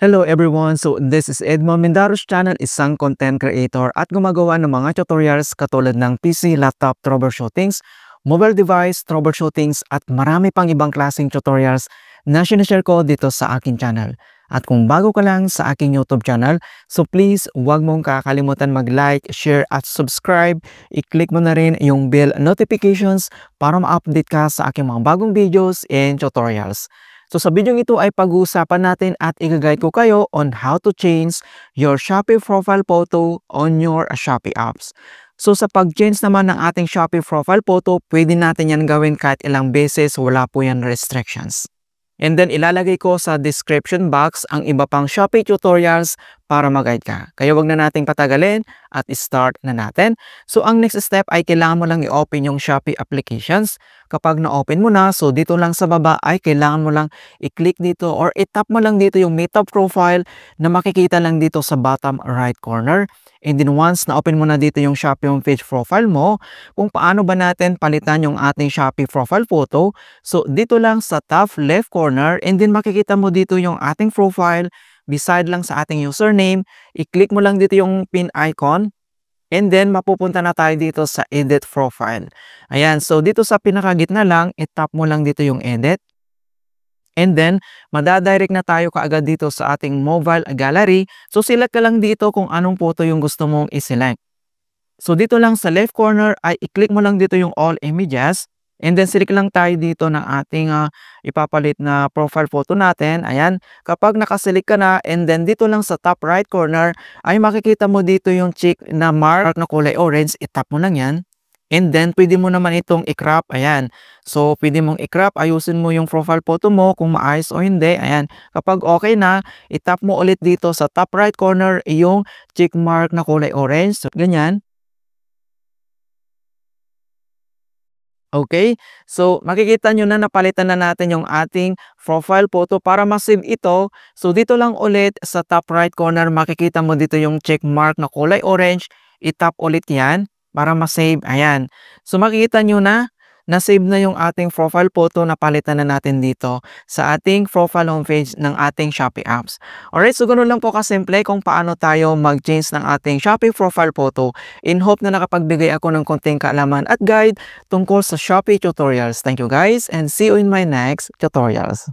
Hello everyone! So this is Edmond Mendaros channel, isang content creator at gumagawa ng mga tutorials katulad ng PC, laptop troubleshootings, mobile device troubleshootings at marami pang ibang klaseng tutorials na sinashare ko dito sa aking channel. At kung bago ka lang sa aking YouTube channel, so please huwag mong kakalimutan mag-like, share at subscribe. I-click mo na rin yung bell notifications para ma-update ka sa aking mga bagong videos and tutorials. So sa video ito ay pag-uusapan natin at i-guide ko kayo on how to change your Shopee profile photo on your Shopee apps. So sa pag-change naman ng ating Shopee profile photo, pwede natin yan gawin kahit ilang beses, wala po yan restrictions. And then ilalagay ko sa description box ang iba pang Shopee tutorials para mag-guide ka. Kaya wag na nating patagalin at start na natin. So ang next step ay kailangan mo lang i-open yung Shopee applications. Kapag na-open mo na, so dito lang sa baba ay kailangan mo lang i-click dito or i-tap mo lang dito yung Meta profile na makikita lang dito sa bottom right corner. And then once na-open mo na dito yung Shopee homepage profile mo, kung paano ba natin palitan yung ating Shopee profile photo, so dito lang sa top left corner and then makikita mo dito yung ating profile beside lang sa ating username, i-click mo lang dito yung pin icon and then mapupunta na tayo dito sa edit profile. Ayan, so dito sa pinakagitna lang, i-tap mo lang dito yung edit. And then, madadirect na tayo kaagad dito sa ating mobile gallery. So, select ka lang dito kung anong photo yung gusto mong i-select. So, dito lang sa left corner ay i-click mo lang dito yung all images. And then, select lang tayo dito ng ating ipapalit na profile photo natin. Ayan, kapag nakaselect ka na and then dito lang sa top right corner ay makikita mo dito yung check na mark na kulay orange. I-tap mo lang yan. And then, pwede mo naman itong i-crop. Ayan. So, pwede mong i-crop. Ayusin mo yung profile photo mo kung maayos o hindi. Ayan. Kapag okay na, i-tap mo ulit dito sa top right corner yung check mark na kulay orange. So, ganyan. Okay. So, makikita nyo na napalitan na natin yung ating profile photo para ma-save ito. So, dito lang ulit sa top right corner, makikita mo dito yung check mark na kulay orange. I-tap ulit yan para ma-save. Ayan. So makikita nyo na, na-save na yung ating profile photo na palitan na natin dito sa ating profile homepage ng ating Shopee apps. Alright, so ganoon lang po kasimple kung paano tayo mag-change ng ating Shopee profile photo. In hope na nakapagbigay ako ng konting kaalaman at guide tungkol sa Shopee tutorials. Thank you guys and see you in my next tutorials.